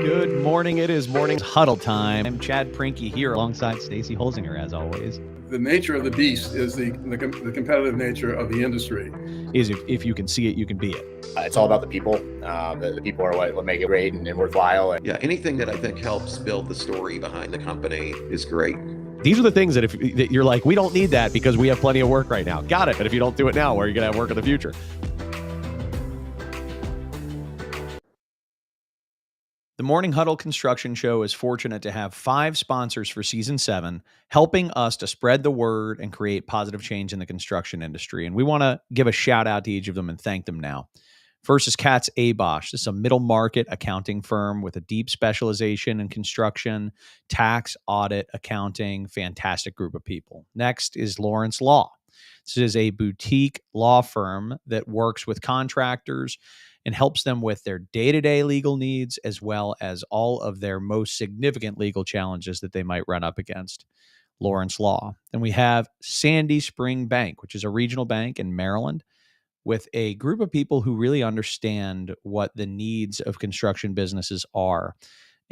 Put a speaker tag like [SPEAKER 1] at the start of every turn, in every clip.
[SPEAKER 1] Good morning. It is morning huddle time. I'm Chad Prinky here alongside Stacy Holzinger, as always.
[SPEAKER 2] The nature of the beast is the competitive nature of the industry.
[SPEAKER 1] Is if you can see it, you can be it.
[SPEAKER 3] It's all about the people. The people are what make it great and worthwhile.
[SPEAKER 4] Yeah, anything that I think helps build the story behind the company is great.
[SPEAKER 1] These are the things that that you're like, we don't need that because we have plenty of work right now. Got it. But if you don't do it now, where are you going to have work in the future? The Morning Huddle Construction Show is fortunate to have 5 sponsors for Season 7, helping us to spread the word and create positive change in the construction industry. And we want to give a shout out to each of them and thank them now. First is Katz Abosch. This is a middle market accounting firm with a deep specialization in construction, tax, audit, accounting, fantastic group of people. Next is Lawrence Law. This is a boutique law firm that works with contractors and helps them with their day-to-day legal needs as well as all of their most significant legal challenges that they might run up against. Lawrence Law. Then we have Sandy Spring Bank, which is a regional bank in Maryland with a group of people who really understand what the needs of construction businesses are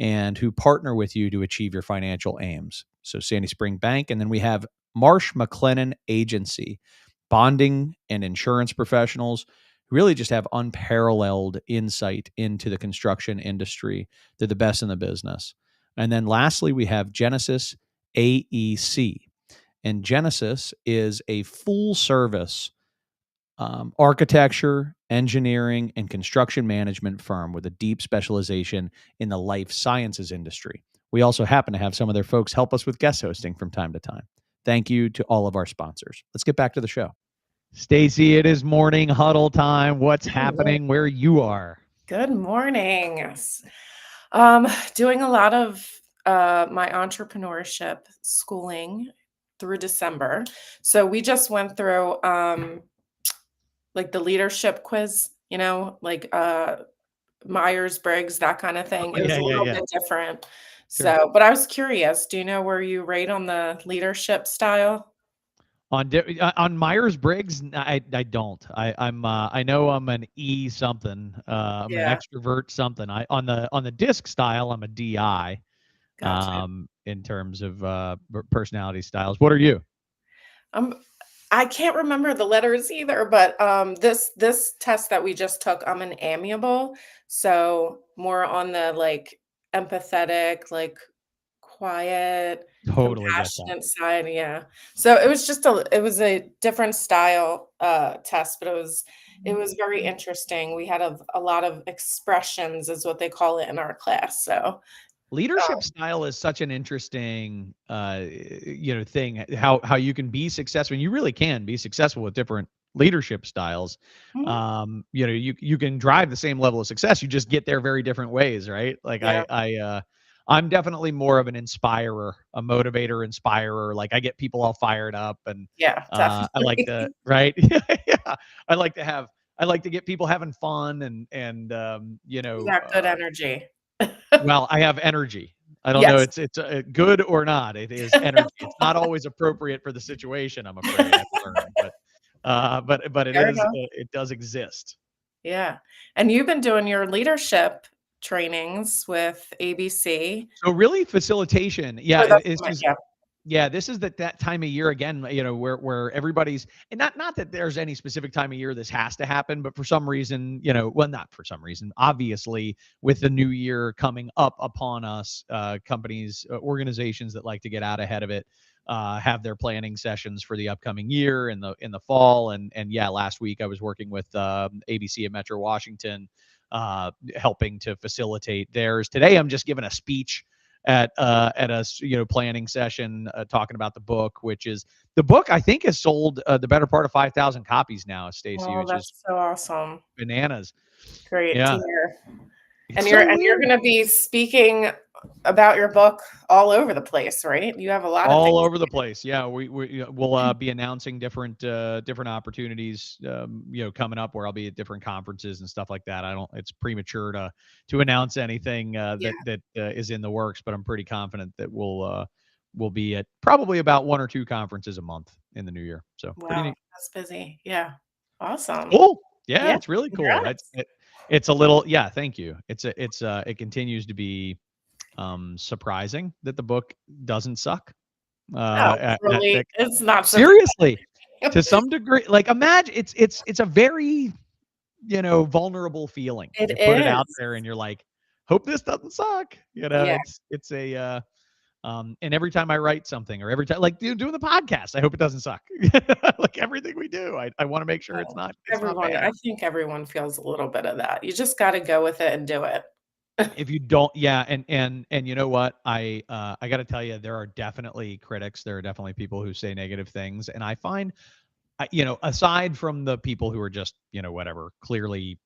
[SPEAKER 1] and who partner with you to achieve your financial aims. So Sandy Spring Bank. And then we have Marsh McLennan Agency, bonding and insurance professionals who really just have unparalleled insight into the construction industry. They're the best in the business. And then lastly, we have Genesis AEC. And Genesis is a full service architecture, engineering, and construction management firm with a deep specialization in the life sciences industry. We also happen to have some of their folks help us with guest hosting from time to time. Thank you to all of our sponsors. Let's get back to the show. Stacy, it is morning huddle time. What's happening where you are?
[SPEAKER 5] Good morning. Doing a lot of my entrepreneurship schooling through December. So we just went through like the leadership quiz, like Myers-Briggs, that kind of thing. It was a little bit different. Sure. So, but I was curious, do you know where you rate on the leadership style?
[SPEAKER 1] On Myers-Briggs, I don't. I know I'm an E something. I'm an extrovert something. On the DISC style, I'm a DI. Gotcha. In terms of personality styles. What are you?
[SPEAKER 5] I can't remember the letters either, but this test that we just took, I'm an amiable, so more on the like empathetic, like quiet,
[SPEAKER 1] totally
[SPEAKER 5] compassionate side. Yeah. So it was a different style test, but it was very interesting. We had a lot of expressions, is what they call it in our class. So
[SPEAKER 1] leadership style is such an interesting thing, how you can be successful, and you really can be successful with different leadership styles. Mm-hmm. You can drive the same level of success, you just get there very different ways, right? Like I'm definitely more of an inspirer, a motivator, inspirer. Like I get people all fired up, and I like to, right? Yeah, I like to get people having fun, and
[SPEAKER 5] you got good energy.
[SPEAKER 1] Well, I have energy. I don't know. It's good or not. It is energy. It's not always appropriate for the situation, I'm afraid. But it does exist.
[SPEAKER 5] Yeah. And you've been doing your leadership trainings with ABC.
[SPEAKER 1] So really facilitation. Yeah. This is that time of year again, where everybody's, and not that there's any specific time of year this has to happen, but for some reason, not for some reason, obviously with the new year coming up upon us, companies, organizations that like to get out ahead of it, have their planning sessions for the upcoming year in the fall. And last week I was working with ABC at Metro Washington, helping to facilitate theirs. Today I'm just giving a speech at a planning session, talking about the book, which is the book I think has sold the better part of 5,000 copies now, Stacy.
[SPEAKER 5] Oh, that's so awesome.
[SPEAKER 1] Bananas.
[SPEAKER 5] Great to hear. And you're going to be speaking about your book all over the place, right? You have a lot of
[SPEAKER 1] all over the place. Yeah, we'll be announcing different opportunities, coming up, where I'll be at different conferences and stuff like that. It's premature to announce anything that is in the works, but I'm pretty confident that we'll be at probably about 1 or 2 conferences a month in the new year. So
[SPEAKER 5] wow, that's busy. Yeah, awesome.
[SPEAKER 1] Cool. Yeah, it's really cool. it's a little, yeah, thank you. It continues to be surprising that the book doesn't suck.
[SPEAKER 5] Oh, really? It's not
[SPEAKER 1] Seriously, to some degree, like imagine it's a very, vulnerable feeling.
[SPEAKER 5] It
[SPEAKER 1] You put it out
[SPEAKER 5] is.
[SPEAKER 1] there and you're like, hope this doesn't suck.
[SPEAKER 5] Yeah.
[SPEAKER 1] It's a and every time I write something or every time like doing the podcast, I hope it doesn't suck. Like everything we do, I want to make sure it's not
[SPEAKER 5] Everyone,
[SPEAKER 1] bad.
[SPEAKER 5] I think everyone feels a little bit of that. You just got to go with it and do it.
[SPEAKER 1] If you don't, yeah, and you know what, I got to tell you, there are definitely critics. There are definitely people who say negative things, and I find, aside from the people who are just, whatever, clearly,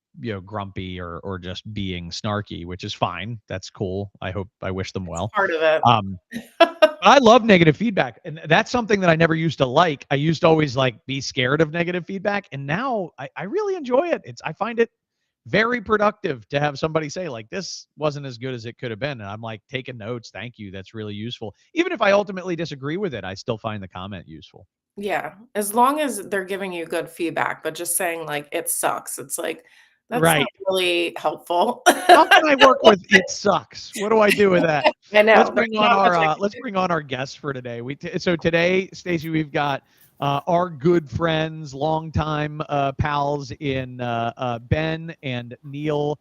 [SPEAKER 1] grumpy or just being snarky, which is fine. That's cool. I wish them well.
[SPEAKER 5] Part of it.
[SPEAKER 1] But I love negative feedback, and that's something that I never used to like. I used to always like be scared of negative feedback, and now I really enjoy it. I find it very productive to have somebody say like, this wasn't as good as it could have been, and I'm like taking notes. Thank you. That's really useful. Even if I ultimately disagree with it, I still find the comment useful.
[SPEAKER 5] Yeah, as long as they're giving you good feedback, but just saying like it sucks. It's like that's not
[SPEAKER 1] Right.
[SPEAKER 5] really helpful.
[SPEAKER 1] How can I work with it sucks? What do I do with that?
[SPEAKER 5] I know.
[SPEAKER 1] Let's
[SPEAKER 5] there's
[SPEAKER 1] bring on
[SPEAKER 5] not much I
[SPEAKER 1] our
[SPEAKER 5] can
[SPEAKER 1] let's
[SPEAKER 5] do.
[SPEAKER 1] bring on our guests for today. So today, Stacey, we've got our good friends, longtime pals in Ben and Neil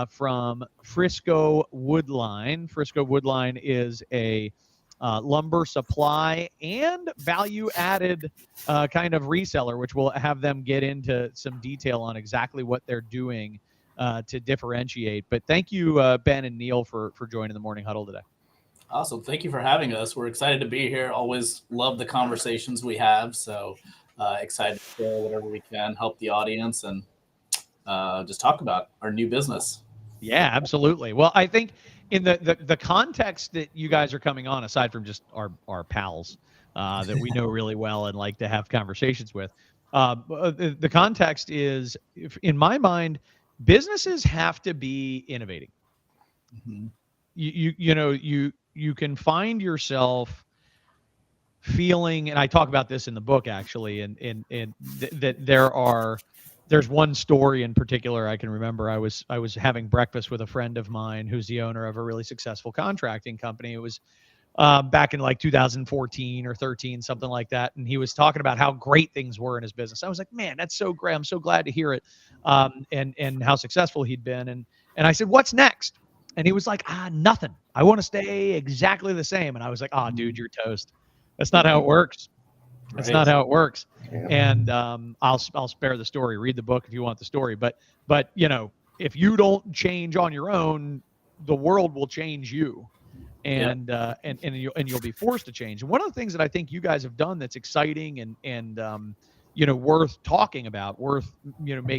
[SPEAKER 1] from Frisco Woodline. Frisco Woodline is a lumber supply and value-added kind of reseller, which we'll have them get into some detail on exactly what they're doing to differentiate. But thank you, Ben and Neil, for joining the Morning Huddle today.
[SPEAKER 6] Awesome. Thank you for having us. We're excited to be here. Always love the conversations we have. So excited to share whatever we can, help the audience, and just talk about our new business.
[SPEAKER 1] Yeah, absolutely. Well, I think in the context that you guys are coming on, aside from just our pals that we know really well and like to have conversations with, the context is, in my mind, businesses have to be innovating.
[SPEAKER 6] Mm-hmm.
[SPEAKER 1] You can find yourself feeling, and I talk about this in the book actually, and that there's one story in particular I can remember. I was having breakfast with a friend of mine who's the owner of a really successful contracting company. It was back in like 2014 or 13, something like that. And he was talking about how great things were in his business. I was like, man, that's so great. I'm so glad to hear it. And how successful he'd been. And I said, what's next? And he was like, nothing. I want to stay exactly the same. And I was like, dude, you're toast. That's not how it works. That's not how it works. Yeah. And I'll spare the story. Read the book if you want the story. But if you don't change on your own, the world will change you. And you'll be forced to change. And one of the things that I think you guys have done that's exciting and worth talking about, worth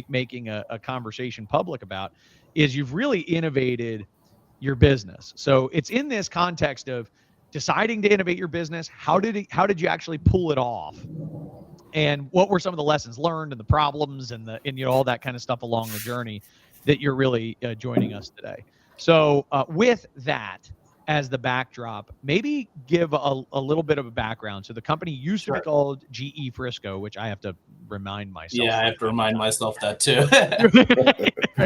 [SPEAKER 1] making a conversation public about, is you've really innovated your business. So it's in this context of deciding to innovate your business. How did you actually pull it off? And what were some of the lessons learned and the problems and all that kind of stuff along the journey that you're really joining us today? So with that as the backdrop, maybe give a little bit of a background. So the company used to be called GE Frisco, which I have to remind myself.
[SPEAKER 6] Yeah, I have to remind myself that too.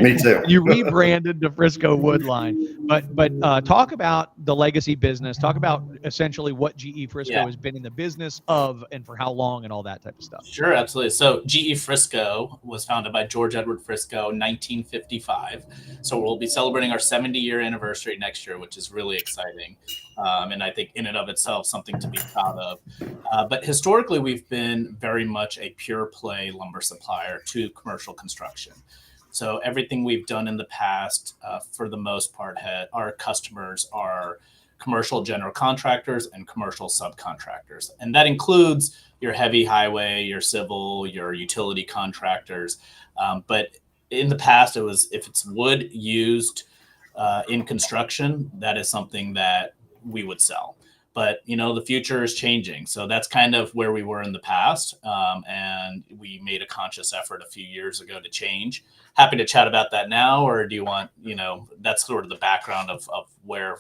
[SPEAKER 2] Me too.
[SPEAKER 1] You rebranded to Frisco Woodline, but talk about the legacy business. Talk about essentially what GE Frisco has been in the business of, and for how long, and all that type of stuff.
[SPEAKER 6] Sure, absolutely. So GE Frisco was founded by George Edward Frisco in 1955. So we'll be celebrating our 70-year anniversary next year, which is really exciting. And I think in and of itself, something to be proud of. But historically, we've been very much a pure play lumber supplier to commercial construction. So everything we've done in the past, for the most part, our customers are commercial general contractors and commercial subcontractors. And that includes your heavy highway, your civil, your utility contractors. But in the past, it was, if it's wood used in construction, that is something that we would sell. But, the future is changing. So that's kind of where we were in the past. And we made a conscious effort a few years ago to change. Happy to chat about that now, or do you want, that's sort of the background of where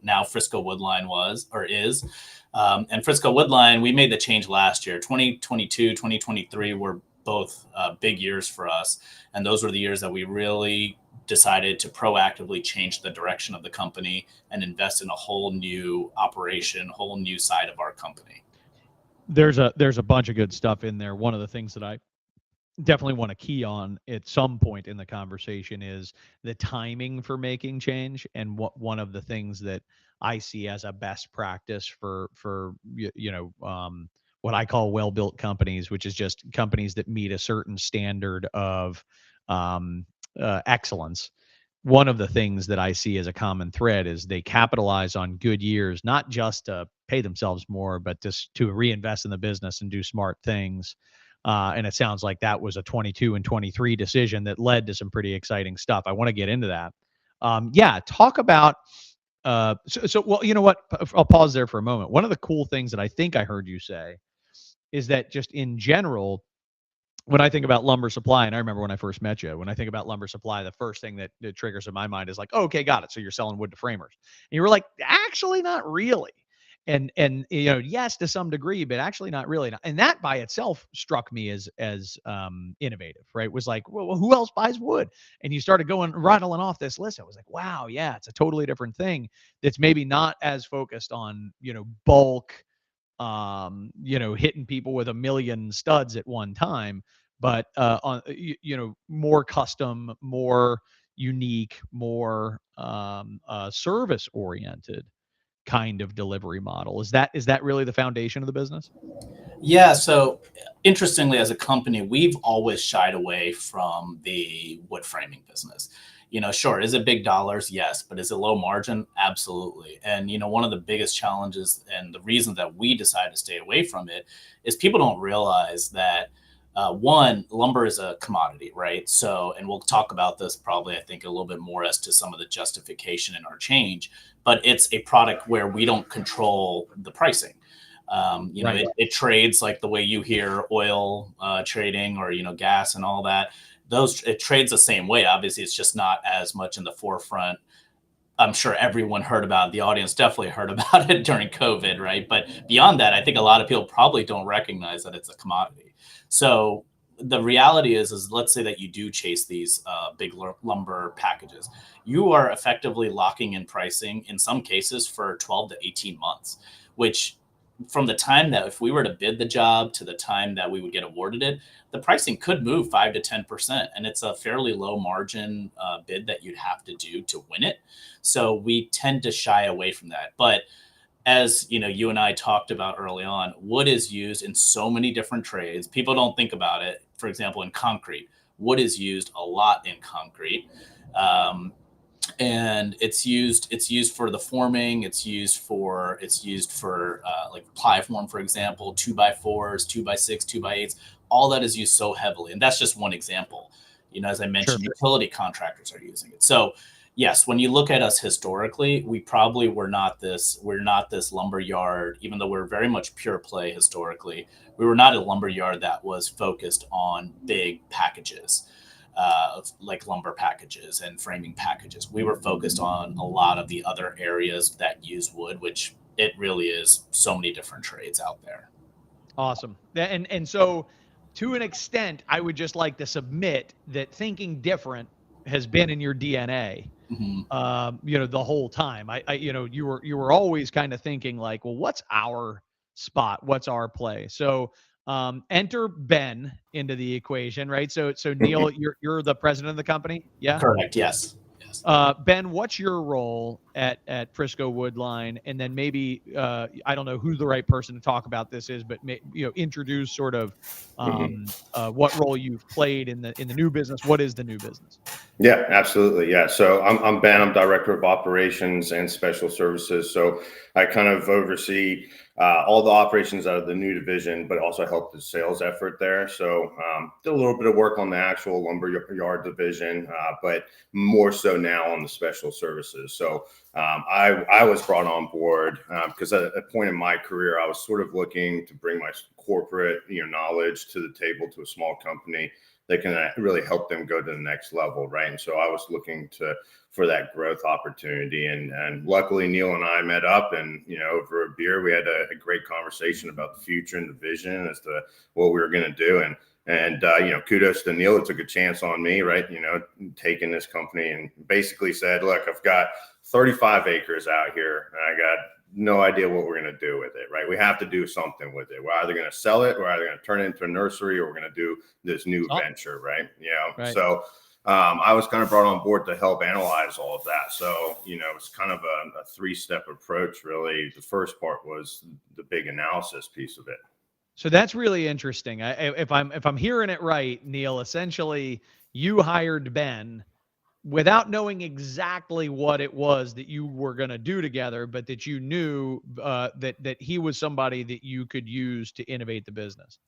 [SPEAKER 6] now Frisco Woodline was or is. And Frisco Woodline, we made the change last year. 2022, 2023 were both big years for us. And those were the years that we really decided to proactively change the direction of the company and invest in a whole new operation, whole new side of our company.
[SPEAKER 1] There's a bunch of good stuff in there. One of the things that I definitely want to key on at some point in the conversation is the timing for making change. And one of the things that I see as a best practice for what I call well-built companies, which is just companies that meet a certain standard of excellence. One of the things that I see as a common thread is they capitalize on good years, not just to pay themselves more, but just to reinvest in the business and do smart things. And it sounds like that was a 22 and 23 decision that led to some pretty exciting stuff. I want to get into that. Talk about, well, you know what? I'll pause there for a moment. One of the cool things that I think I heard you say is that just in general, when I think about lumber supply, and I remember when I first met you, when I think about lumber supply, the first thing that triggers in my mind is like, oh, okay, got it. So you're selling wood to framers. And you were like, actually, not really. And yes, to some degree, but actually not really. And that by itself struck me as innovative, right? It was like, well, who else buys wood? And you started rattling off this list. I was like, wow, yeah, it's a totally different thing that's maybe not as focused on, bulk, hitting people with a million studs at one time, but on more custom, more unique, more service oriented kind of delivery model. Is that really the foundation of the business?
[SPEAKER 6] Yeah. So interestingly, as a company, we've always shied away from the wood framing business. Sure, is it big dollars? Yes. But is it low margin? Absolutely. And, one of the biggest challenges and the reason that we decided to stay away from it is people don't realize that one, lumber is a commodity, right? So, and we'll talk about this probably, I think, a little bit more as to some of the justification in our change, but it's a product where we don't control the pricing. Right. It trades like the way you hear oil trading or, gas and all that. It trades the same way. Obviously, it's just not as much in the forefront. I'm sure everyone heard about it. The audience definitely heard about it during COVID, right? But beyond that, I think a lot of people probably don't recognize that it's a commodity. So the reality is let's say that you do chase these big lumber packages. You are effectively locking in pricing in some cases for 12 to 18 months, which from the time that if we were to bid the job to the time that we would get awarded it, the pricing could move 5 to 10%. And it's a fairly low margin bid that you'd have to do to win it. So we tend to shy away from that. But as you and I talked about early on, wood is used in so many different trades. People don't think about it. For example, in concrete, wood is used a lot in concrete. And it's used for the forming. It's used for like ply form, for example, 2x4s, 2x6, 2x8s. All that is used so heavily, and that's just one example. As I mentioned, sure, utility contractors are using it. So yes, when you look at us historically, we probably we're not this lumber yard, even though we're very much pure play historically. We were not a lumber yard that was focused on big packages. Like lumber packages and framing packages. We were focused on a lot of the other areas that use wood, which it really is so many different trades out there.
[SPEAKER 1] Awesome. And so to an extent, I would just like to submit that thinking different has been in your DNA, the whole time. You were always kind of thinking like, well, what's our spot? What's our play? So enter Ben into the equation, right? So Neil, you're the president of the company, yeah?
[SPEAKER 6] Correct. Yes.
[SPEAKER 1] Ben, what's your role at Frisco Woodline? And then maybe I don't know who the right person to talk about this is, but introduce sort of what role you've played in the new business. What is the new business?
[SPEAKER 7] Yeah, absolutely. Yeah. So I'm Ben. I'm director of operations and special services. So I kind of oversee all the operations out of the new division, but also help the sales effort there. So did a little bit of work on the actual lumber yard division, but more so now on the special services. So I was brought on board because at a point in my career, I was sort of looking to bring my corporate knowledge to the table to a small company that can really help them go to the next level, right? And so I was looking for that growth opportunity, and luckily Neil and I met up, and over a beer we had a great conversation about the future and the vision as to what we were going to do. And And, kudos to Neil, that took a chance on me, right? Taking this company, and basically said, look, I've got 35 acres out here and I got no idea what we're going to do with it, right? We have to do something with it. We're either going to sell it, we're either going to turn it into a nursery, or we're going to do this new venture, right?
[SPEAKER 1] Right.
[SPEAKER 7] So I was kind of brought on board to help analyze all of that. So, it's kind of a three-step approach, really. The first part was the big analysis piece of it.
[SPEAKER 1] So that's really interesting. If I'm hearing it right, Neil, essentially you hired Ben without knowing exactly what it was that you were going to do together, but that you knew that he was somebody that you could use to innovate the business.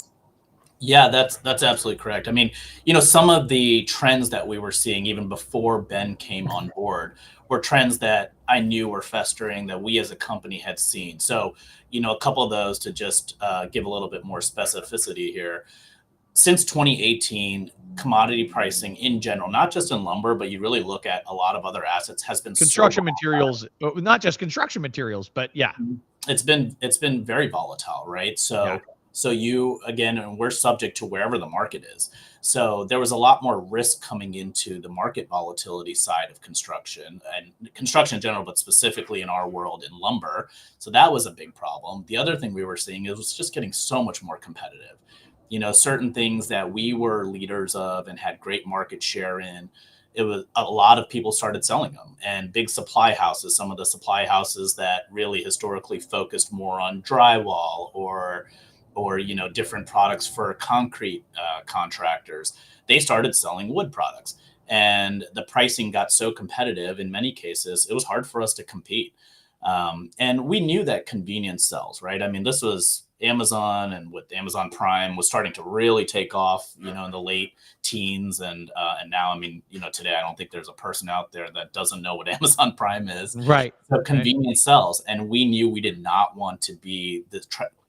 [SPEAKER 6] Yeah, that's absolutely correct. I mean, some of the trends that we were seeing even before Ben came on board were trends that I knew were festering, that we as a company had seen. So, a couple of those to just give a little bit more specificity here. Since 2018, commodity pricing in general, not just in lumber, but you really look at a lot of other assets, has been
[SPEAKER 1] construction materials, not just construction materials, but yeah,
[SPEAKER 6] it's been very volatile, right? So you, again, and we're subject to wherever the market is. So there was a lot more risk coming into the market volatility side of construction, and construction in general, but specifically in our world in lumber. So that was a big problem. The other thing we were seeing is it was just getting so much more competitive. Certain things that we were leaders of and had great market share in, it was a lot of people started selling them. And big supply houses, some of the supply houses that really historically focused more on drywall or different products for concrete contractors, they started selling wood products. And the pricing got so competitive, in many cases, it was hard for us to compete. And we knew that convenience sells, right? I mean, this was Amazon, and with Amazon Prime was starting to really take off, in the late teens. And now, I mean, today, I don't think there's a person out there that doesn't know what Amazon Prime is.
[SPEAKER 1] Right.
[SPEAKER 6] So convenience sells. And we knew we did not want to be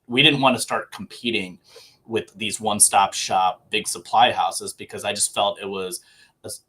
[SPEAKER 6] we didn't want to start competing with these one-stop shop big supply houses, because I just felt it was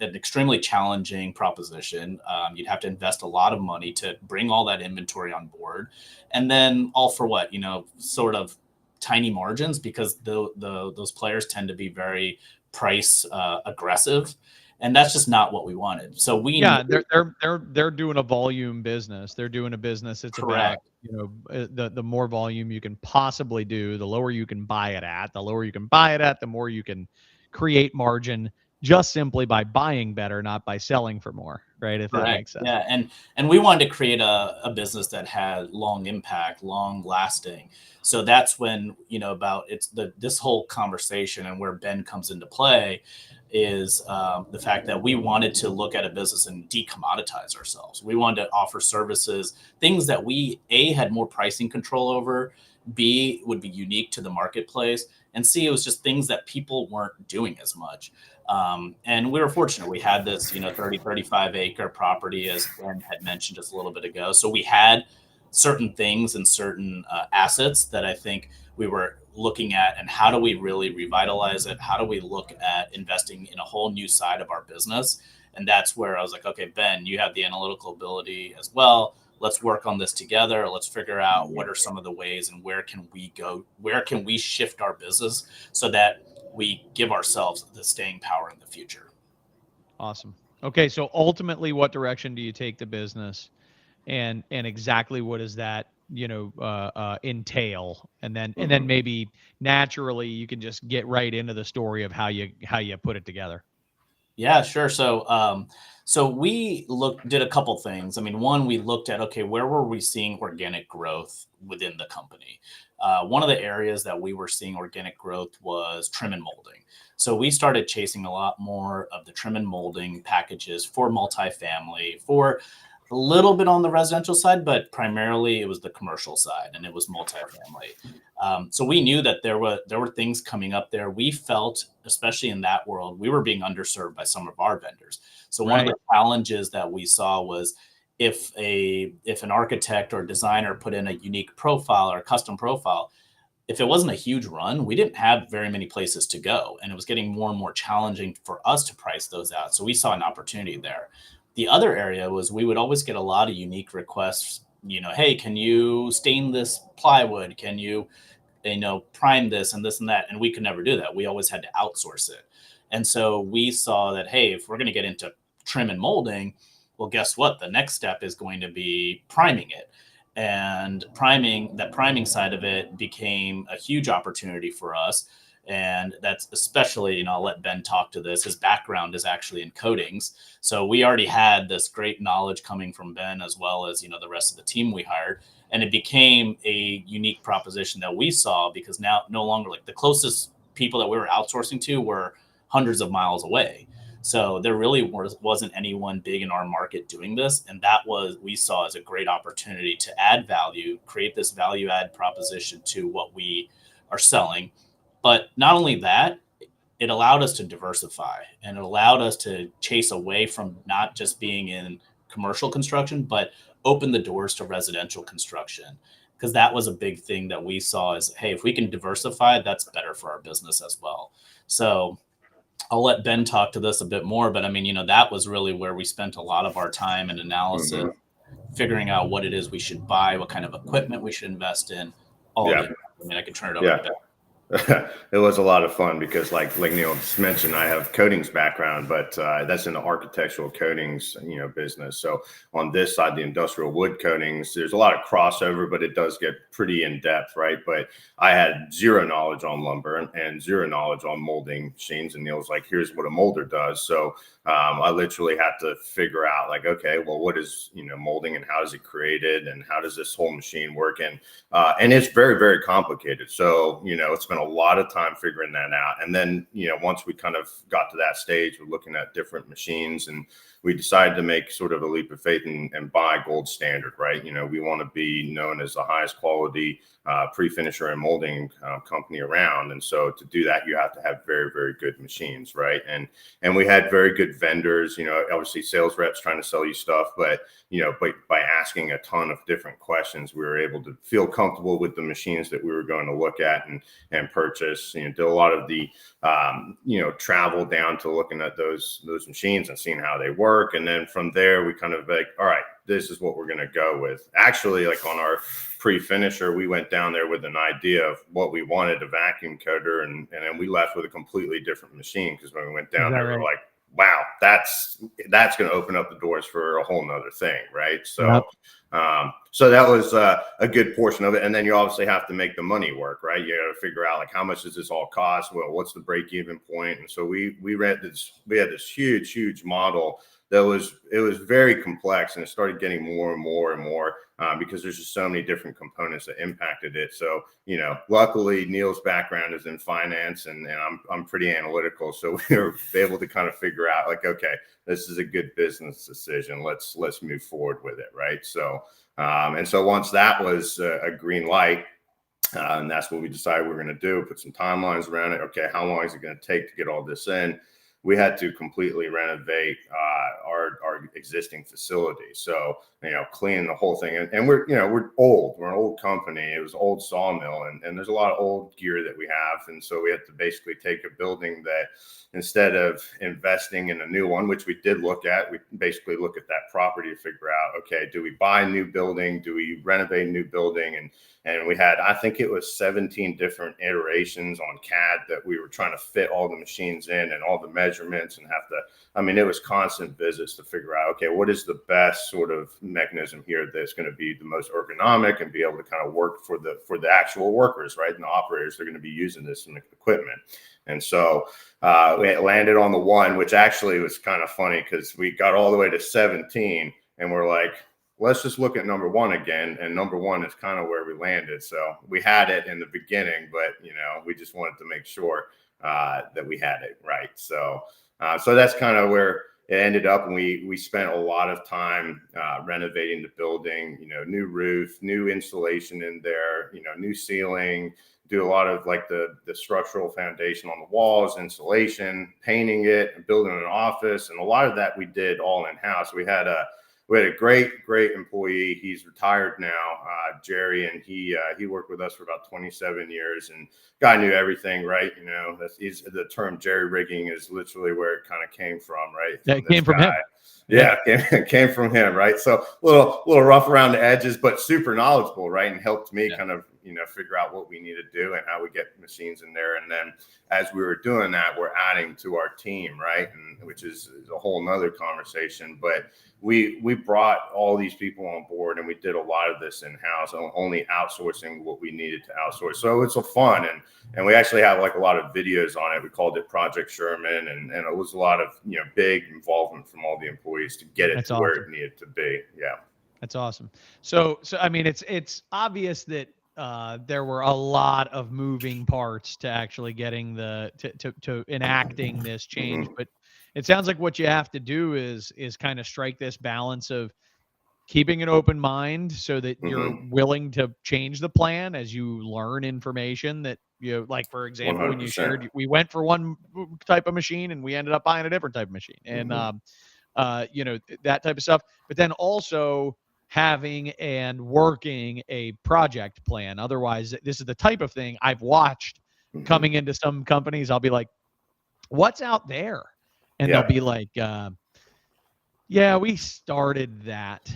[SPEAKER 6] an extremely challenging proposition. You'd have to invest a lot of money to bring all that inventory on board, and then all for what, sort of tiny margins, because those players tend to be very price aggressive. And that's just not what we wanted. So
[SPEAKER 1] they're doing a volume business. They're doing a business. It's
[SPEAKER 6] correct.
[SPEAKER 1] About, the more volume you can possibly do, the lower you can buy it at. The lower you can buy it at, the more you can create margin, just simply by buying better, not by selling for more. Right? If that makes sense.
[SPEAKER 6] Yeah, and we wanted to create a business that had long impact, long lasting. So that's when this whole conversation, and where Ben comes into play, is the fact that we wanted to look at a business and decommoditize ourselves. We wanted to offer services, things that we, A, had more pricing control over, B, would be unique to the marketplace, and C, it was just things that people weren't doing as much. And we were fortunate. We had this, 35 acre property, as Ben had mentioned just a little bit ago. So we had certain things and certain assets that I think we were looking at, and how do we really revitalize it? How do we look at investing in a whole new side of our business? And that's where I was like, okay, Ben, you have the analytical ability as well. Let's work on this together. Let's figure out what are some of the ways, and where can we go? Where can we shift our business so that we give ourselves the staying power in the future?
[SPEAKER 1] Awesome. Okay. So ultimately, what direction do you take the business, and exactly what does that, entail? And then maybe naturally you can just get right into the story of how you put it together.
[SPEAKER 6] Yeah, sure. So we did a couple things. I mean, one, we looked at, okay, where were we seeing organic growth within the company? One of the areas that we were seeing organic growth was trim and molding. So we started chasing a lot more of the trim and molding packages for multifamily, for a little bit on the residential side, but primarily it was the commercial side, and it was multifamily. So we knew that there were things coming up there. We felt, especially in that world, we were being underserved by some of our vendors. So one of the challenges that we saw was, if an architect or designer put in a unique profile or a custom profile, if it wasn't a huge run, we didn't have very many places to go, and it was getting more and more challenging for us to price those out. So we saw an opportunity there. The other area was, we would always get a lot of unique requests, hey, can you stain this plywood? Can you prime this and this and that. And we could never do that. We always had to outsource it. And so we saw that, hey, if we're going to get into trim and molding, well, guess what? The next step is going to be priming it. And priming side of it became a huge opportunity for us. And that's especially, I'll let Ben talk to this. His background is actually in coatings. So we already had this great knowledge coming from Ben, as well as, the rest of the team we hired. And it became a unique proposition that we saw, because now no longer, like, the closest people that we were outsourcing to were hundreds of miles away. So there really wasn't anyone big in our market doing this. And that we saw as a great opportunity to add value, create this value add proposition to what we are selling. But not only that, it allowed us to diversify, and it allowed us to chase away from not just being in commercial construction, but open the doors to residential construction. Because that was a big thing that we saw is, hey, if we can diversify, that's better for our business as well. So I'll let Ben talk to this a bit more, but that was really where we spent a lot of our time and analysis, figuring out what it is we should buy, what kind of equipment we should invest in, all of it. I can turn it over to Ben.
[SPEAKER 7] It was a lot of fun because, like Neil just mentioned, I have coatings background, but that's in the architectural coatings, business. So on this side, the industrial wood coatings, there's a lot of crossover, but it does get pretty in depth, right? But I had zero knowledge on lumber and zero knowledge on molding machines. And Neil's like, here's what a molder does. So I literally had to figure out, like, okay, well, what is, molding, and how is it created, and how does this whole machine work? And it's very, very complicated. So, it's been a lot of time figuring that out. And then, once we kind of got to that stage, we're looking at different machines, and we decided to make sort of a leap of faith and buy gold standard, right? We want to be known as the highest quality prefinisher and molding company around. And so to do that, you have to have very, very good machines, right? And we had very good vendors, obviously sales reps trying to sell you stuff, but by asking a ton of different questions, we were able to feel comfortable with the machines that we were going to look at and purchase. Did a lot of the travel down to looking at those machines and seeing how they work. And then from there, we kind of like, all right, this is what we're going to go with. Actually, like on our pre-finisher, we went down there with an idea of what we wanted, a vacuum coater, and then we left with a completely different machine, because when we went down there, we were like, wow, that's going to open up the doors for a whole nother thing, right? So so that was a good portion of it. And then you obviously have to make the money work, right? You got to figure out, like, how much does this all cost? Well, what's the break-even point? And so we had this huge model that was very complex, and it started getting more and more because there's just so many different components that impacted it. So, luckily Neil's background is in finance, and I'm pretty analytical. So we were able to kind of figure out, like, okay, this is a good business decision. Let's move forward with it. Right. So, and so once that was a green light, and that's what we decided we were going to do, put some timelines around it. Okay, how long is it going to take to get all this in? We had to completely renovate our existing facility. So, clean the whole thing. And we're old. We're an old company. It was an old sawmill, and there's a lot of old gear that we have. And so we had to basically take a building that, instead of investing in a new one, which we did look at, we basically look at that property to figure out, okay, do we buy a new building? Do we renovate a new building? And we had, I think it was 17 different iterations on CAD that we were trying to fit all the machines in and all the measurements, and it was constant visits to figure out, okay, what is the best sort of mechanism here that's going to be the most ergonomic and be able to kind of work for the actual workers, right? And the operators, they're going to be using this equipment. And so we landed on the one, which actually was kind of funny, because we got all the way to 17 and we're like, let's just look at number one again. And number one is kind of where we landed. So we had it in the beginning, but, we just wanted to make sure that we had it right. So that's kind of where it ended up. And we spent a lot of time renovating the building, new roof, new insulation in there, new ceiling, do a lot of like the structural foundation on the walls, insulation, painting it, building an office. And a lot of that we did all in-house. We had a great employee. He's retired now, Jerry, and he worked with us for about 27 years, and guy knew everything, right? The term jerry rigging is literally where it kind of came from, right?
[SPEAKER 1] It came from him.
[SPEAKER 7] Yeah, it came from him, right? So a little rough around the edges, but super knowledgeable, right? And helped me kind of figure out what we need to do and how we get machines in there. And then as we were doing that, we're adding to our team, right? And which is a whole nother conversation. But we brought all these people on board, and we did a lot of this in-house, only outsourcing what we needed to outsource. So it's a fun, and we actually have like a lot of videos on it. We called it Project Sherman, and it was a lot of big involvement from all the employees to get it to where it needed to be. Yeah,
[SPEAKER 1] that's awesome. So I mean, it's obvious that there were a lot of moving parts to actually getting to enacting this change, but it sounds like what you have to do is kind of strike this balance of keeping an open mind so that you're willing to change the plan as you learn information that, like, for example,
[SPEAKER 7] 100%.
[SPEAKER 1] when you shared, we went for one type of machine and we ended up buying a different type of machine, and that type of stuff. But then also having and working a project plan. Otherwise, this is the type of thing I've watched coming into some companies. I'll be like, what's out there? And they'll be like, yeah, we started that.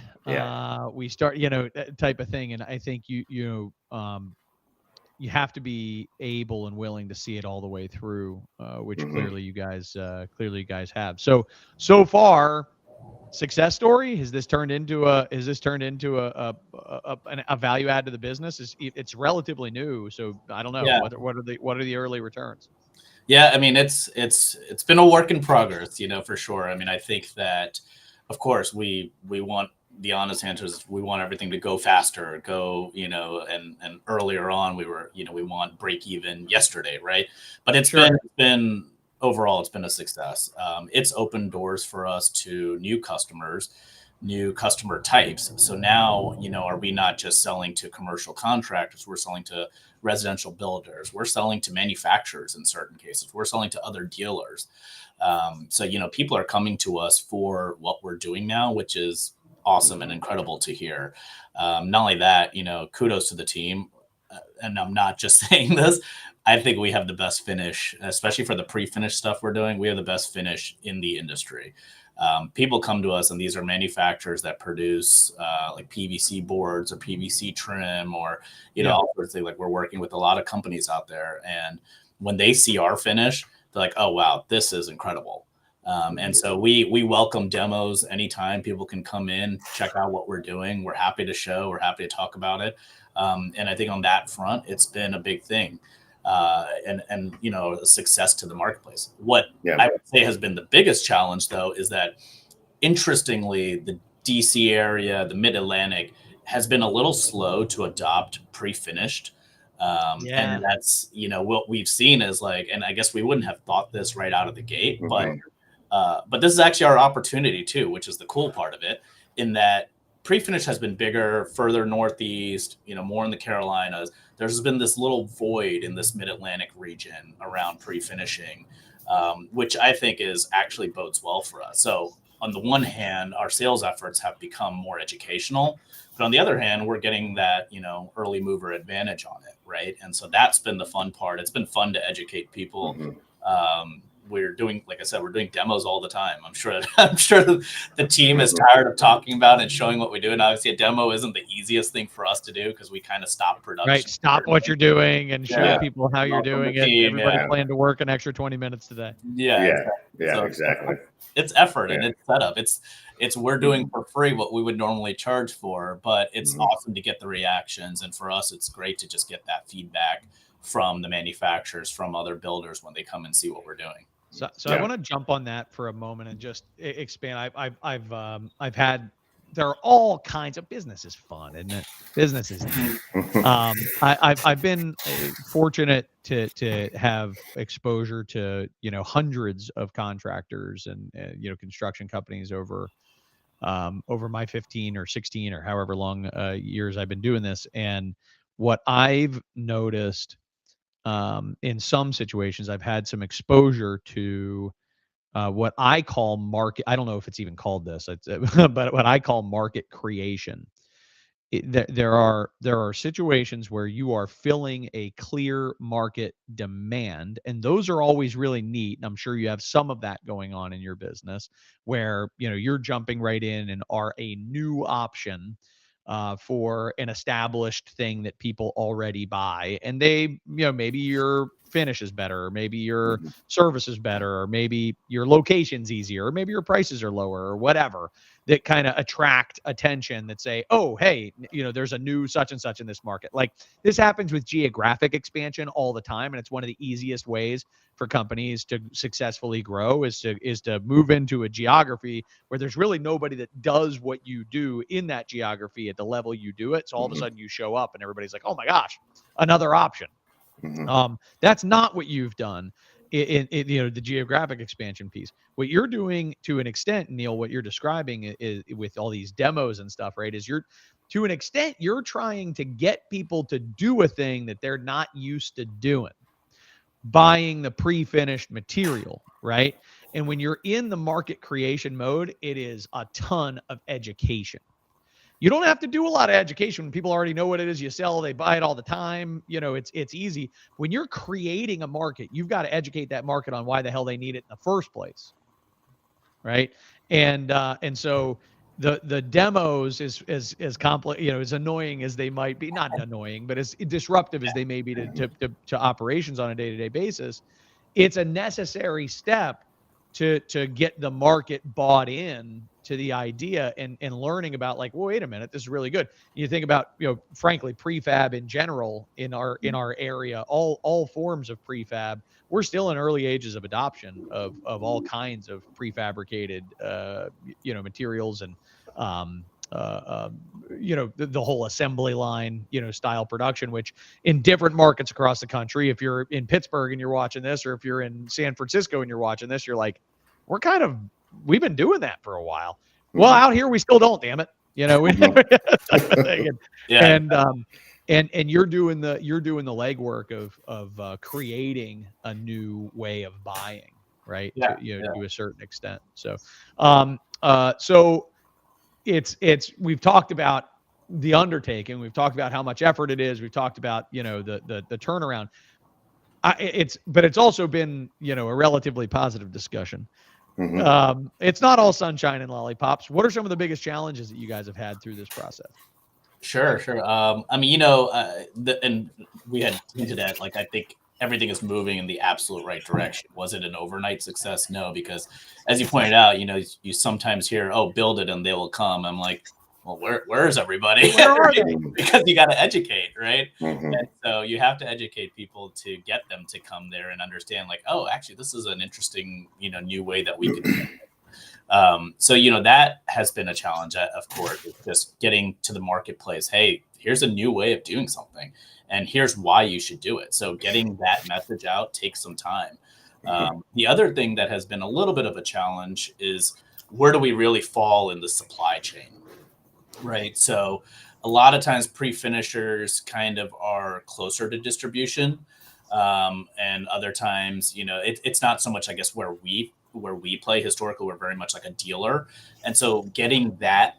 [SPEAKER 1] We start, that type of thing. And I think you have to be able and willing to see it all the way through, which clearly you guys have. So far, success story. Has this turned into a value add to the business? It's relatively new, so I don't know. Yeah. What are the early returns?
[SPEAKER 6] Yeah, I mean, it's been a work in progress, for sure. I mean, I think that, of course, we want the honest answer is we want everything to go faster, and earlier on we want break even yesterday, right? But it's been overall, it's been a success. It's opened doors for us to new customers, new customer types. So now, are we not just selling to commercial contractors? We're selling to residential builders. We're selling to manufacturers in certain cases. We're selling to other dealers. So, people are coming to us for what we're doing now, which is awesome and incredible to hear. Not only that, kudos to the team. And I'm not just saying this. I think we have the best finish, especially for the pre-finished stuff we're doing. We have the best finish in the industry. People come to us, and these are manufacturers that produce like PVC boards or PVC trim, or all sorts of things. Like, we're working with a lot of companies out there, and when they see our finish, they're like, "Oh wow, this is incredible." And so we welcome demos anytime. People can come in, check out what we're doing. We're happy to show. We're happy to talk about it. And I think on that front, it's been a big thing. And a success to the marketplace. What I would say has been the biggest challenge, though, is that, interestingly, the DC area, the MidAtlantic, has been a little slow to adopt pre-finished. And that's, what we've seen is like, and I guess we wouldn't have thought this right out of the gate, but this is actually our opportunity too, which is the cool part of it, in that pre-finish has been bigger, further northeast, more in the Carolinas. There's been this little void in this Mid-Atlantic region around pre-finishing, which I think is actually bodes well for us. So on the one hand, our sales efforts have become more educational, but on the other hand, we're getting that, early mover advantage on it, right? And so that's been the fun part. It's been fun to educate people. We're doing, like I said, we're doing demos all the time. I'm sure the team is tired of talking about and showing what we do. And obviously a demo isn't the easiest thing for us to do, because we kind of stop production.
[SPEAKER 1] Right. Stop what you're doing and show people how you're doing it. Everybody plan to work an extra 20 minutes today.
[SPEAKER 7] Exactly.
[SPEAKER 6] It's effort and it's setup. It's we're doing for free what we would normally charge for, but it's awesome to get the reactions. And for us, it's great to just get that feedback from the manufacturers, from other builders when they come and see what we're doing.
[SPEAKER 1] So I want to jump on that for a moment and just expand. I've had, there are all kinds of, business is fun, isn't it? Business is neat. I've been fortunate to have exposure to hundreds of contractors and construction companies over my 15 or 16 or however long years I've been doing this. And what I've noticed, in some situations, I've had some exposure to what I call market. I don't know if it's even called this, but what I call market creation. There are situations where you are filling a clear market demand, and those are always really neat. And I'm sure you have some of that going on in your business, where you're jumping right in and are a new option for an established thing that people already buy. And they, maybe your finish is better, or maybe your service is better, or maybe your location's easier, or maybe your prices are lower, or whatever, that kind of attract attention, that say, oh, hey, there's a new such and such in this market. Like, this happens with geographic expansion all the time. And it's one of the easiest ways for companies to successfully grow is to move into a geography where there's really nobody that does what you do in that geography at the level you do it. So all of a sudden you show up and everybody's like, oh my gosh, another option. That's not what you've done in the geographic expansion piece. What you're doing to an extent, Neil, what you're describing is with all these demos and stuff, right? Is to an extent, you're trying to get people to do a thing that they're not used to doing, buying the pre-finished material, right? And when you're in the market creation mode, it is a ton of education. You don't have to do a lot of education when people already know what it is you sell. They buy it all the time. It's easy. When you're creating a market, you've got to educate that market on why the hell they need it in the first place, right? And so the demos is as complex, as annoying as they might be, not annoying, but as disruptive as they may be to operations on a day-to-day basis. It's a necessary step to get the market bought in to the idea and learning about, like, well, wait a minute, this is really good. You think about, frankly, prefab in general in our area, all forms of prefab, we're still in early ages of adoption of all kinds of prefabricated, materials and, the whole assembly line, style production, which in different markets across the country, if you're in Pittsburgh and you're watching this, or if you're in San Francisco and you're watching this, you're like, we've been doing that for a while. Well, out here, we still don't, damn it. And you're doing the legwork of creating a new way of buying, right? To a certain extent. So, we've talked about the undertaking. We've talked about how much effort it is. We've talked about, the turnaround. But it's also been, a relatively positive discussion. It's not all sunshine and lollipops. What are some of the biggest challenges that you guys have had through this process?
[SPEAKER 6] Sure. And we had hinted at, like, I think everything is moving in the absolute right direction. Was it an overnight success? No, because as you pointed out, you sometimes hear, oh, build it and they will come. I'm like, well, where is everybody?
[SPEAKER 1] Where are they?
[SPEAKER 6] Because you got to educate, right? And so you have to educate people to get them to come there and understand, like, oh, actually, this is an interesting, new way that we can do it. So, that has been a challenge, of course, just getting to the marketplace. Hey, here's a new way of doing something, and here's why you should do it. So getting that message out takes some time. The other thing that has been a little bit of a challenge is, where do we really fall in the supply chain? Right. So a lot of times pre-finishers kind of are closer to distribution. And other times, it's not so much, I guess, where we play. Historically, we're very much like a dealer. And so getting that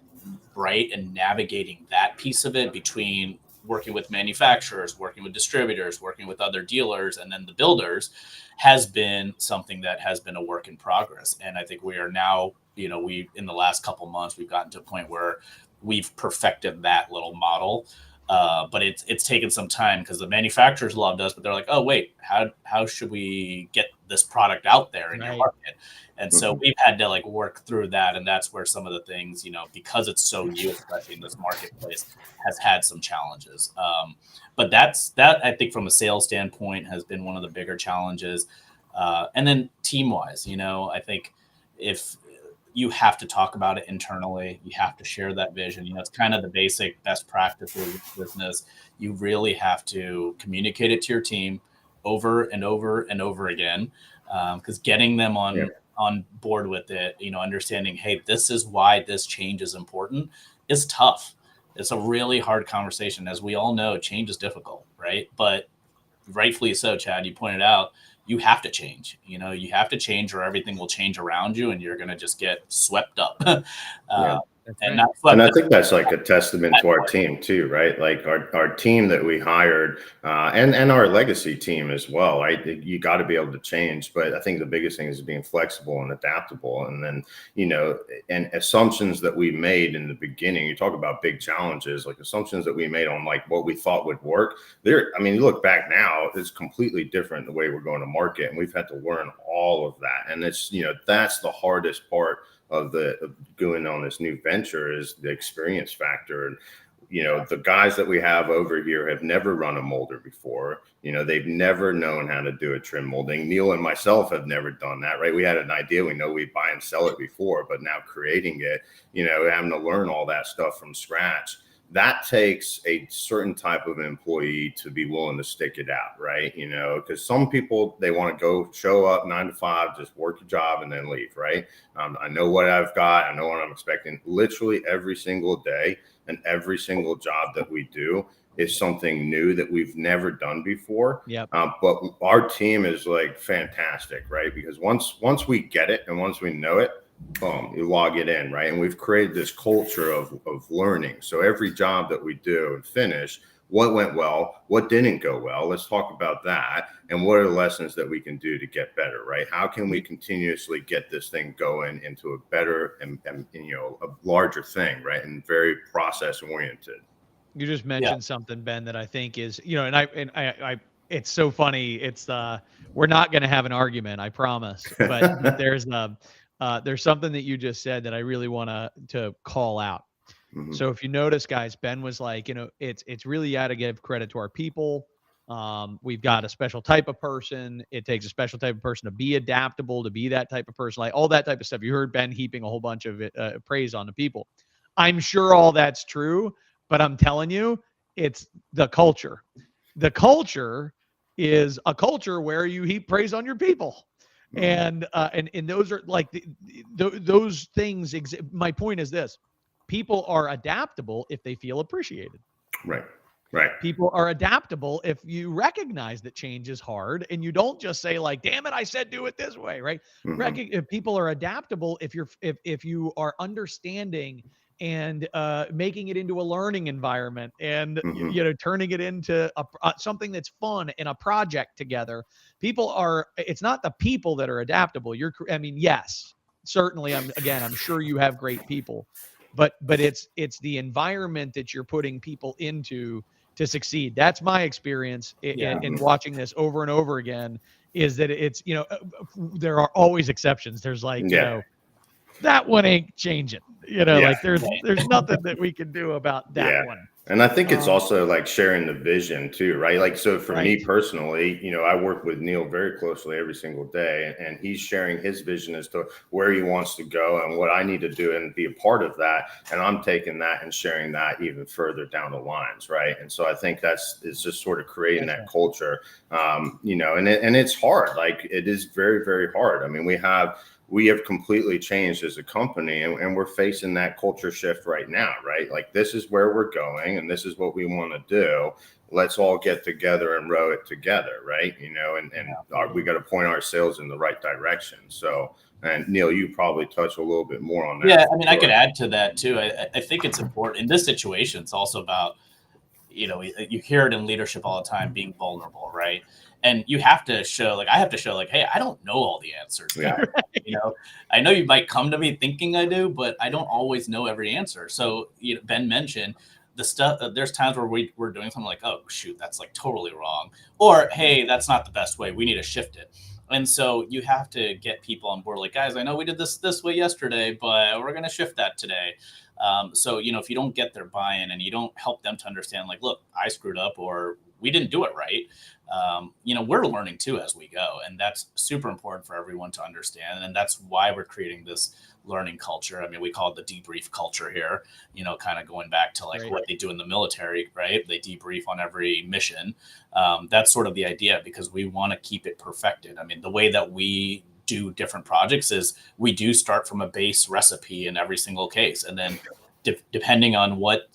[SPEAKER 6] right and navigating that piece of it, between working with manufacturers, working with distributors, working with other dealers, and then the builders, has been something that has been a work in progress. And I think we are now, in the last couple months, we've gotten to a point where we've perfected that little model. But it's taken some time, because the manufacturers loved us, but they're like, oh, wait, how should we get this product out there in your market? And so we've had to, like, work through that. And that's where some of the things, because it's so new, especially in this marketplace, has had some challenges. But that, I think, from a sales standpoint, has been one of the bigger challenges. And then team wise, I think if you have to talk about it internally, you have to share that vision. It's kind of the basic best practices of business. You really have to communicate it to your team over and over and over again, because getting them on board with it, understanding, hey, this is why this change is important, is tough. It's a really hard conversation. As we all know, change is difficult, right? But rightfully so, Chad, you pointed out, you have to change. You have to change, or everything will change around you, and you're going to just get swept up. and not
[SPEAKER 7] And I think that's like a testament to our team too, right? Like our team that we hired, and our legacy team as well, right? You got to be able to change, but I think the biggest thing is being flexible and adaptable. And then, and assumptions that we made in the beginning, you talk about big challenges, like assumptions that we made on like what we thought would work there. I mean, you look back now, it's completely different the way we're going to market, and we've had to learn all of that. And it's, that's the hardest part of going on this new venture, is the experience factor. And the guys that we have over here have never run a molder before. They've never known how to do a trim molding. Neil and myself have never done that, right? We had an idea, we know we buy and sell it before, but now creating it, having to learn all that stuff from scratch, that takes a certain type of employee to be willing to stick it out, right? Because some people, they want to go show up 9 to 5, just work a job and then leave, right? I know what I've got. I know what I'm expecting. Literally every single day and every single job that we do is something new that we've never done before.
[SPEAKER 1] Yep.
[SPEAKER 7] But our team is like fantastic, right? Because once we get it and once we know it, boom, you log it in, right? And we've created this culture of learning. So every job that we do and finish, what went well, what didn't go well, let's talk about that. And what are the lessons that we can do to get better, right? How can we continuously get this thing going into a better and a larger thing, right? And very process oriented.
[SPEAKER 1] You just mentioned something, Ben, that I think is, and I it's so funny. It's we're not going to have an argument, I promise. But there's something that you just said that I really want to call out. Mm-hmm. So if you notice, guys, Ben was like, it's really got to give credit to our people. We've got a special type of person. It takes a special type of person to be adaptable, to be that type of person, like all that type of stuff. You heard Ben heaping a whole bunch of praise on the people. I'm sure all that's true, but I'm telling you, it's the culture. The culture is a culture where you heap praise on your people. And those are like those things. My point is this: people are adaptable if they feel appreciated.
[SPEAKER 7] Right.
[SPEAKER 1] People are adaptable if you recognize that change is hard, and you don't just say like, "Damn it, I said do it this way." Right? Mm-hmm. People are adaptable if you are understanding and making it into a learning environment, and turning it into something that's fun and a project together. It's not the people that are adaptable. Yes, certainly. I'm sure you have great people, but it's the environment that you're putting people into to succeed. That's my experience in watching this over and over again, is that it's, there are always exceptions. There's like, that one ain't changing. Like there's nothing that we can do about that one.
[SPEAKER 7] And I think it's also like sharing the vision too, right? Like, so for me personally, I work with Neil very closely every single day, and he's sharing his vision as to where he wants to go and what I need to do and be a part of that. And I'm taking that and sharing that even further down the lines. Right. And so I think it's just sort of creating that culture, and it's hard. Like, it is very, very hard. I mean, we have completely changed as a company, and we're facing that culture shift right now, right? Like, this is where we're going and this is what we want to do. Let's all get together and row it together, right? We got to point our sails in the right direction. So, and Neil, you probably touch a little bit more on that.
[SPEAKER 6] Yeah, I could add to that too. I think it's important in this situation. It's also about, you hear it in leadership all the time, being vulnerable, right? And you have to show, I have to show, hey, I don't know all the answers.
[SPEAKER 7] Yeah.
[SPEAKER 6] I know you might come to me thinking I do, but I don't always know every answer. So Ben mentioned the stuff. There's times where we're doing something like, oh shoot, that's like totally wrong, or hey, that's not the best way. We need to shift it. And so you have to get people on board. Like, guys, I know we did this way yesterday, but we're going to shift that today. So if you don't get their buy-in and you don't help them to understand, like, look, I screwed up, or we didn't do it right. We're learning too as we go. And that's super important for everyone to understand. And that's why we're creating this learning culture. I mean, we call it the debrief culture here, kind of going back to what they do in the military, right? They debrief on every mission. That's sort of the idea, because we want to keep it perfected. I mean, the way that we do different projects is we do start from a base recipe in every single case. And then depending on what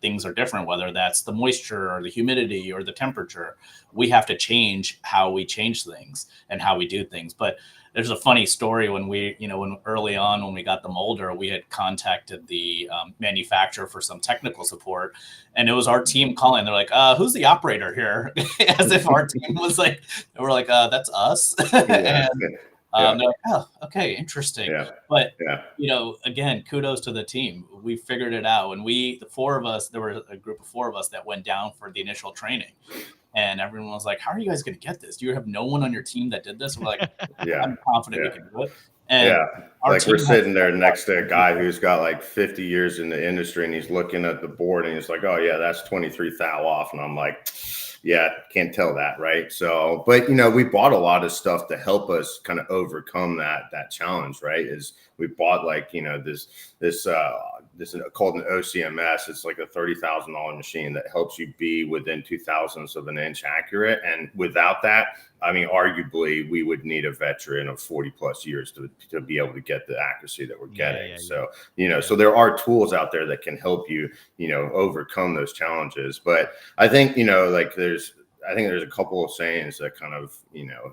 [SPEAKER 6] things are different, whether that's the moisture or the humidity or the temperature, we have to change how we change things and how we do things. But there's a funny story when when early on, when we got the molder, we had contacted the manufacturer for some technical support, and it was our team calling. They're like, who's the operator here? As if our team was like, and we're like, that's us.
[SPEAKER 7] Yeah.
[SPEAKER 6] And they're like, oh, okay, interesting.
[SPEAKER 7] Yeah.
[SPEAKER 6] But,
[SPEAKER 7] Yeah.
[SPEAKER 6] Again, kudos to the team. We figured it out. And the four of us, there were a group of four of us that went down for the initial training. And everyone was like, how are you guys going to get this? Do you have no one on your team that did this? We're like, I'm confident we can do it. And
[SPEAKER 7] like we're sitting there next to a guy who's got like 50 years in the industry, and he's looking at the board and he's like, oh yeah, that's 23 thou off. And I'm like, yeah, can't tell that. Right. So, but we bought a lot of stuff to help us kind of overcome that challenge. Right. Is we bought like, this is called an OCMS. It's like a $30,000 machine that helps you be within 0.02 of an inch accurate. And without that, I mean, arguably we would need a veteran of 40 plus years to be able to get the accuracy that we're getting. So, so there are tools out there that can help you, overcome those challenges. But I think, there's a couple of sayings that kind of,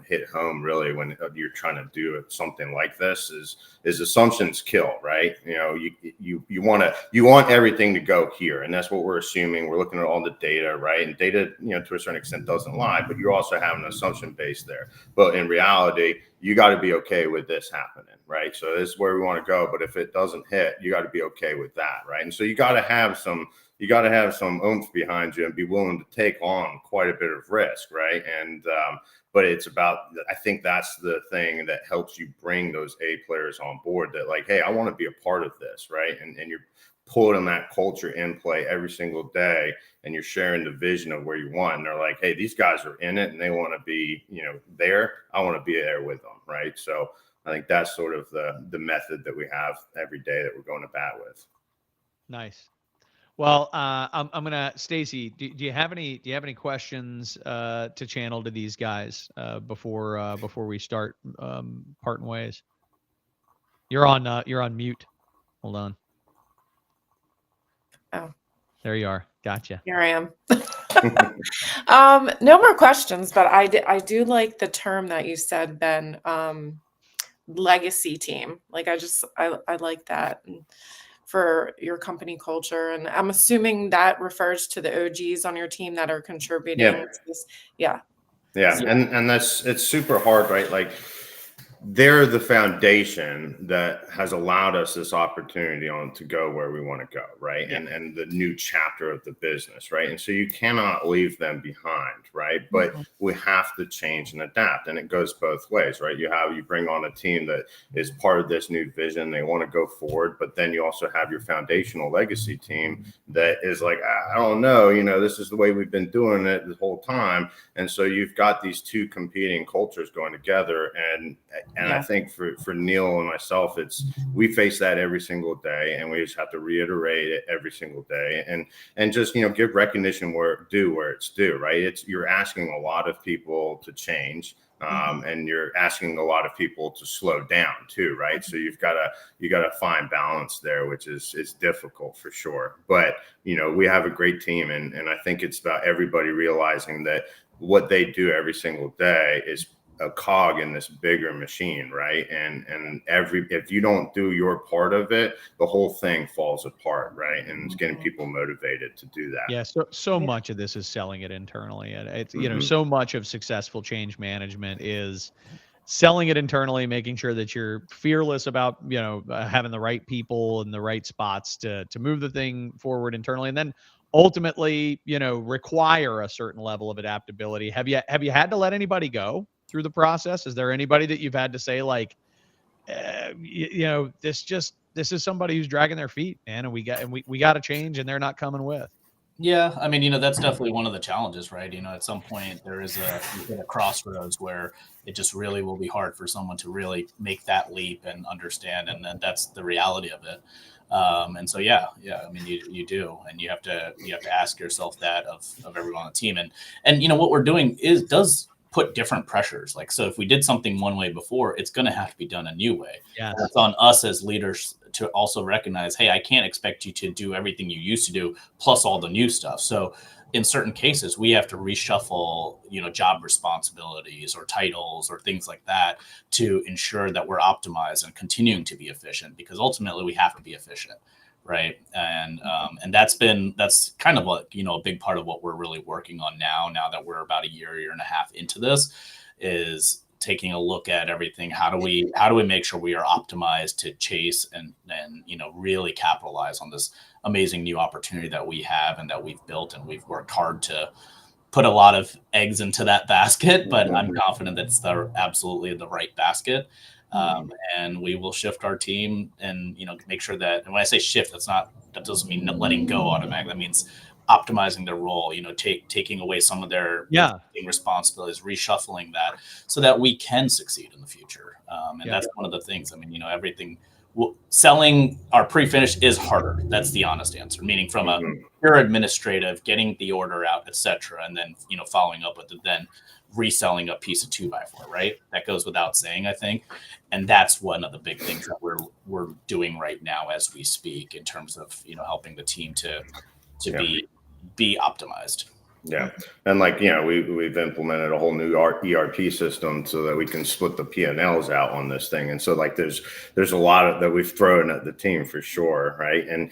[SPEAKER 7] hit home really when you're trying to do something like this is assumptions kill, right? You want everything to go here. And that's what we're assuming. We're looking at all the data, right? And data, to a certain extent doesn't lie, but you also have an assumption base there. But in reality, you got to be okay with this happening, right? So this is where we want to go. But if it doesn't hit, you got to be okay with that, right? And so you got to have some oomph behind you and be willing to take on quite a bit of risk, right? And but it's about, I think that's the thing that helps you bring those A players on board, that like, hey, I want to be a part of this, right? And you're pulling that culture in play every single day, and you're sharing the vision of where you want. And they're like, hey, these guys are in it and they want to be, there. I want to be there with them, right? So I think that's sort of the method that we have every day that we're going to bat with.
[SPEAKER 1] Nice. Well, I'm gonna, Stacy, do you have any questions to channel to these guys before we start parting ways? You're on mute. Hold on.
[SPEAKER 5] Oh,
[SPEAKER 1] there you are. Gotcha.
[SPEAKER 5] Here I am. No more questions, but I do like the term that you said, Ben. Legacy team. Like I like that. And for your company culture. And I'm assuming that refers to the OGs on your team that are contributing to this. Yeah.
[SPEAKER 7] And it's super hard, right? Like they're the foundation that has allowed us this opportunity to go where we want to go, right? And the new chapter of the business, right? And so you cannot leave them behind, right? But we have to change and adapt, and it goes both ways, right? You bring on a team that is part of this new vision, they want to go forward, but then you also have your foundational legacy team that is like, I don't know, this is the way we've been doing it the whole time. And so you've got these two competing cultures going together, and I think for Neil and myself, we face that every single day, and we just have to reiterate it every single day, and just give recognition where it's due, right? You're asking a lot of people to change, and you're asking a lot of people to slow down too, right? So you got to find balance there, which is difficult for sure. But we have a great team, and I think it's about everybody realizing that what they do every single day is a cog in this bigger machine, right? And if you don't do your part of it, the whole thing falls apart, right? And it's getting people motivated to do that.
[SPEAKER 1] Yeah. So much of this is selling it internally, and it's so much of successful change management is selling it internally, making sure that you're fearless about having the right people in the right spots to move the thing forward internally, and then ultimately require a certain level of adaptability. Have you had to let anybody go through the process? Is there anybody that you've had to say like, this is somebody who's dragging their feet, man, and we got to change, and they're not coming with?
[SPEAKER 6] Yeah, I mean, that's definitely one of the challenges, right? At some point there is a crossroads where it just really will be hard for someone to really make that leap and understand, and then that's the reality of it. And so, I mean, you do, and you have to ask yourself that of everyone on the team, and what we're doing does put different pressures. Like, so if we did something one way before, it's going to have to be done a new way.
[SPEAKER 1] Yeah,
[SPEAKER 6] it's on us as leaders to also recognize, hey, I can't expect you to do everything you used to do plus all the new stuff. So in certain cases, we have to reshuffle, job responsibilities or titles or things like that to ensure that we're optimized and continuing to be efficient, because ultimately we have to be efficient. Right. And that's kind of like, a big part of what we're really working on now that we're about a year and a half into this, is taking a look at everything. How do we make sure we are optimized to chase and really capitalize on this amazing new opportunity that we have and that we've built, and we've worked hard to put a lot of eggs into that basket, but I'm confident that it's absolutely the right basket. And we will shift our team and, make sure that, and when I say shift, that doesn't mean letting go automatically. That means optimizing their role, taking away some of their responsibilities, reshuffling that so that we can succeed in the future. And that's one of the things. I mean, everything selling our pre-finished is harder. That's the honest answer, meaning from a pure administrative, getting the order out, etc., and then, following up with it, then reselling a piece of 2x4, right? That goes without saying, I think. And that's one of the big things that we're doing right now as we speak, in terms of, helping the team to be optimized.
[SPEAKER 7] Yeah. And we've implemented a whole new ERP system so that we can split the P&Ls out on this thing. And so there's a lot that we've thrown at the team for sure. Right. And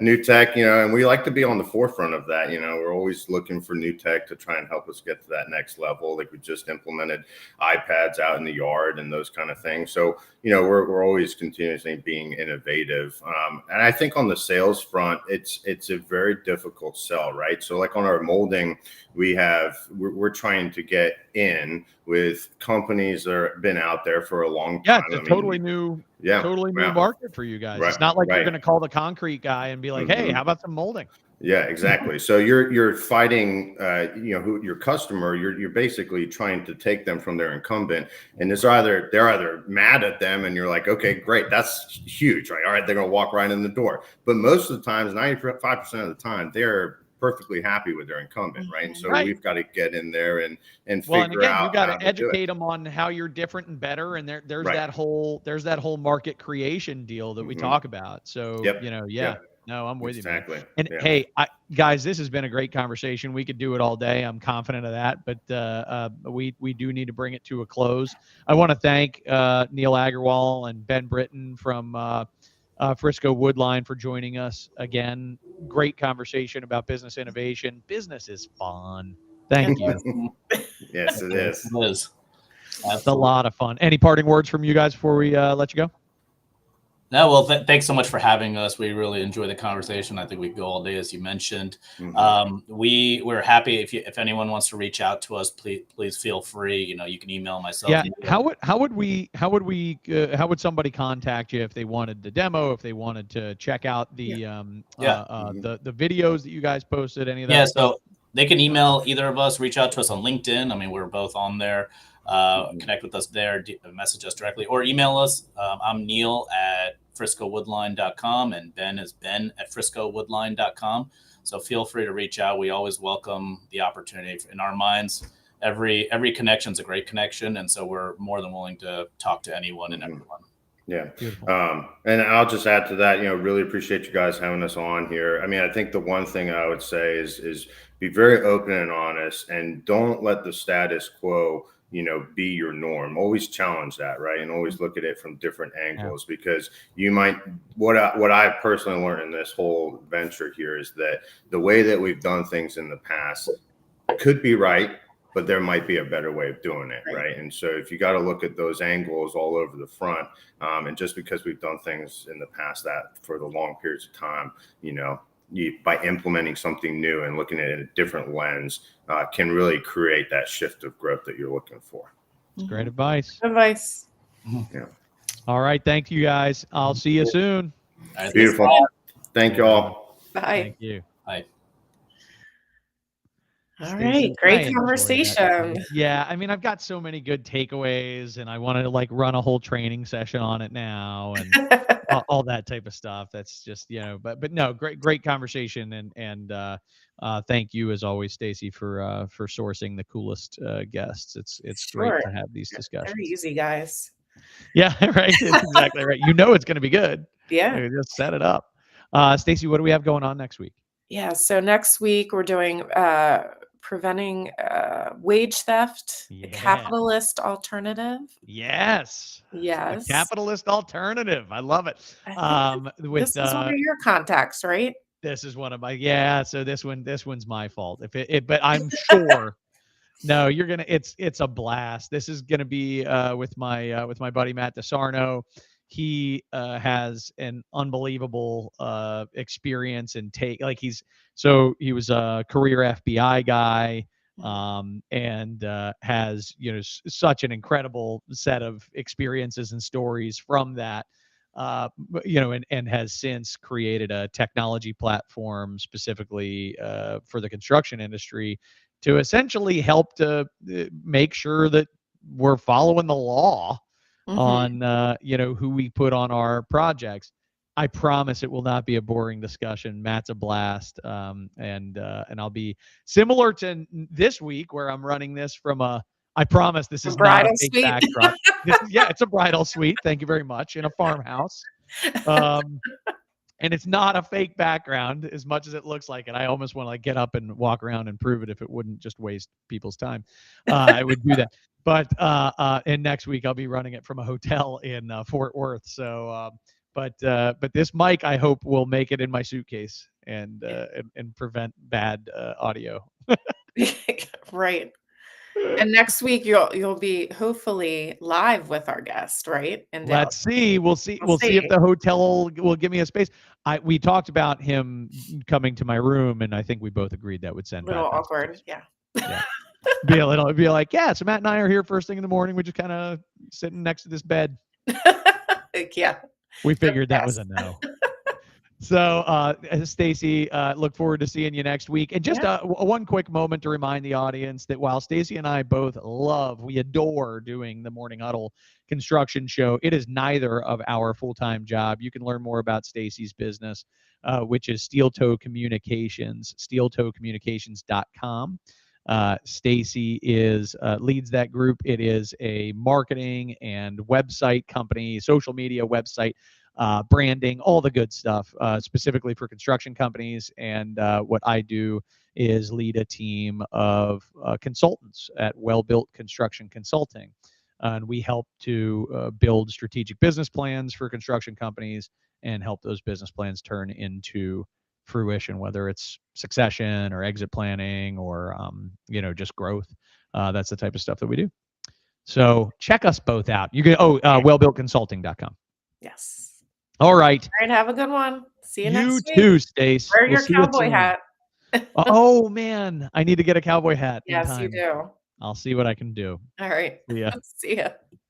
[SPEAKER 7] new tech, and we like to be on the forefront of that. We're always looking for new tech to try and help us get to that next level. Like, we just implemented iPads out in the yard and those kind of things. So, we're always continuously being innovative. And I think on the sales front, it's a very difficult sell, right? So like on our molding, we're trying to get in with companies that have been out there for a long time.
[SPEAKER 1] Yeah, it's a totally new market for you guys. Right, it's not like you're going to call the concrete guy and be like, hey, how about some molding?
[SPEAKER 7] Yeah, exactly. So you're fighting, your customer. You're basically trying to take them from their incumbent, and they're either mad at them, and you're like, okay, great, that's huge, right? All right, they're gonna walk right in the door. But most of the times, 95% of the time, they're perfectly happy with their incumbent, right? And so we've got to get in there and figure out.
[SPEAKER 1] You got to educate them on how you're different and better, and there's that whole market creation deal that we talk about. So No, I'm with you. Man. And hey, guys, this has been a great conversation. We could do it all day. I'm confident of that, but we do need to bring it to a close. I want to thank Neil Agarwal and Ben Britten from Frisco Woodline for joining us again. Great conversation about business innovation. Business is fun. Thank you.
[SPEAKER 7] Yes, it is.
[SPEAKER 6] It is.
[SPEAKER 1] It's a lot of fun. Any parting words from you guys before we let you go?
[SPEAKER 6] No, well, thanks so much for having us. We really enjoy the conversation. I think we go all day, as you mentioned. We're happy if anyone wants to reach out to us, please feel free. You can email myself.
[SPEAKER 1] Yeah. How would somebody contact you if they wanted the demo, if they wanted to check out the videos that you guys posted, any of that?
[SPEAKER 6] Yeah. So they can email either of us, reach out to us on LinkedIn. I mean, we're both on there. Connect with us there, message us directly, or email us. I'm Neil at friscowoodline.com, and Ben is Ben at friscowoodline.com. So feel free to reach out. We always welcome the opportunity. In our minds, every connection is a great connection, and so we're more than willing to talk to anyone and everyone.
[SPEAKER 7] Yeah. And I'll just add to that, really appreciate you guys having us on here. I mean, I think the one thing I would say is be very open and honest, and don't let the status quo be your norm. Always challenge that, right? And always look at it from different angles, because you might, what I personally learned in this whole venture here is that the way that we've done things in the past could be right, but there might be a better way of doing it, right? And so if you got to look at those angles all over the front, and just because we've done things in the past that for the long periods of time, by implementing something new and looking at it in a different lens, can really create that shift of growth that you're looking for.
[SPEAKER 1] That's great advice.
[SPEAKER 7] Yeah.
[SPEAKER 1] All right. Thank you, guys. I'll see you soon.
[SPEAKER 7] Beautiful. Thank you all.
[SPEAKER 5] Bye.
[SPEAKER 1] Thank you.
[SPEAKER 6] Bye.
[SPEAKER 5] All right. Great conversation.
[SPEAKER 1] Yeah. I mean, I've got so many good takeaways, and I want to run a whole training session on it now, and all that type of stuff. That's just, but no, great conversation. And thank you as always, Stacy, for sourcing the coolest guests. It's great to have these discussions.
[SPEAKER 5] Very easy, guys.
[SPEAKER 1] Yeah, right. That's exactly right. You know it's going to be good.
[SPEAKER 5] Yeah.
[SPEAKER 1] You just set it up. Stacy, what do we have going on next week?
[SPEAKER 5] Yeah. So next week we're doing preventing wage theft, a
[SPEAKER 1] Yeah.
[SPEAKER 5] capitalist alternative.
[SPEAKER 1] Yes.
[SPEAKER 5] Yes.
[SPEAKER 1] A capitalist alternative. I love it.
[SPEAKER 5] I think this is one of your contacts, right?
[SPEAKER 1] This is one of my, so this one's my fault. But I'm sure. No, it's a blast. This is gonna be with my buddy Matt DeSarno. He has an unbelievable experience and he was a career FBI guy, and has such an incredible set of experiences and stories from that. And has since created a technology platform specifically for the construction industry to essentially help to make sure that we're following the law on who we put on our projects. I promise it will not be a boring discussion. Matt's a blast, and I'll be similar to this week where I'm running this from I promise this is not a fake backdrop. It's a bridal suite. Thank you very much, in a farmhouse. And it's not a fake background as much as it looks like it. I almost want to get up and walk around and prove it if it wouldn't just waste people's time. I would do that. But and next week I'll be running it from a hotel in Fort Worth. So, but this mic I hope will make it in my suitcase and prevent bad audio.
[SPEAKER 5] Right. And next week you'll be hopefully live with our guest, right? And
[SPEAKER 1] let's see. We'll see if the hotel will give me a space. We talked about him coming to my room, and I think we both agreed that would send
[SPEAKER 5] a little
[SPEAKER 1] bad
[SPEAKER 5] awkward.
[SPEAKER 1] messages.
[SPEAKER 5] Yeah.
[SPEAKER 1] Be like, so Matt and I are here first thing in the morning. We're just kind of sitting next to this bed.
[SPEAKER 5] Yeah.
[SPEAKER 1] We figured that was a no. So, Stacy, look forward to seeing you next week. And just one quick moment to remind the audience that while Stacy and I both we adore doing the Morning Huddle construction show, it is neither of our full-time job. You can learn more about Stacy's business, which is Steel Toe Communications, steeltoecommunications.com. Stacy leads that group. It is a marketing and website company, social media website, branding, all the good stuff, specifically for construction companies. And what I do is lead a team of consultants at Well Built Construction Consulting. And we help to build strategic business plans for construction companies and help those business plans turn into fruition, whether it's succession or exit planning or just growth. That's the type of stuff that we do. So check us both out. You can wellbuiltconsulting.com.
[SPEAKER 5] Yes.
[SPEAKER 1] All right.
[SPEAKER 5] All right. Have a good one. See you next week.
[SPEAKER 1] You too, Stace.
[SPEAKER 5] Wear your cowboy hat.
[SPEAKER 1] Oh man, I need to get a cowboy hat.
[SPEAKER 5] Yes, you do.
[SPEAKER 1] I'll see what I can do.
[SPEAKER 5] All right.
[SPEAKER 1] Yeah.
[SPEAKER 5] See ya.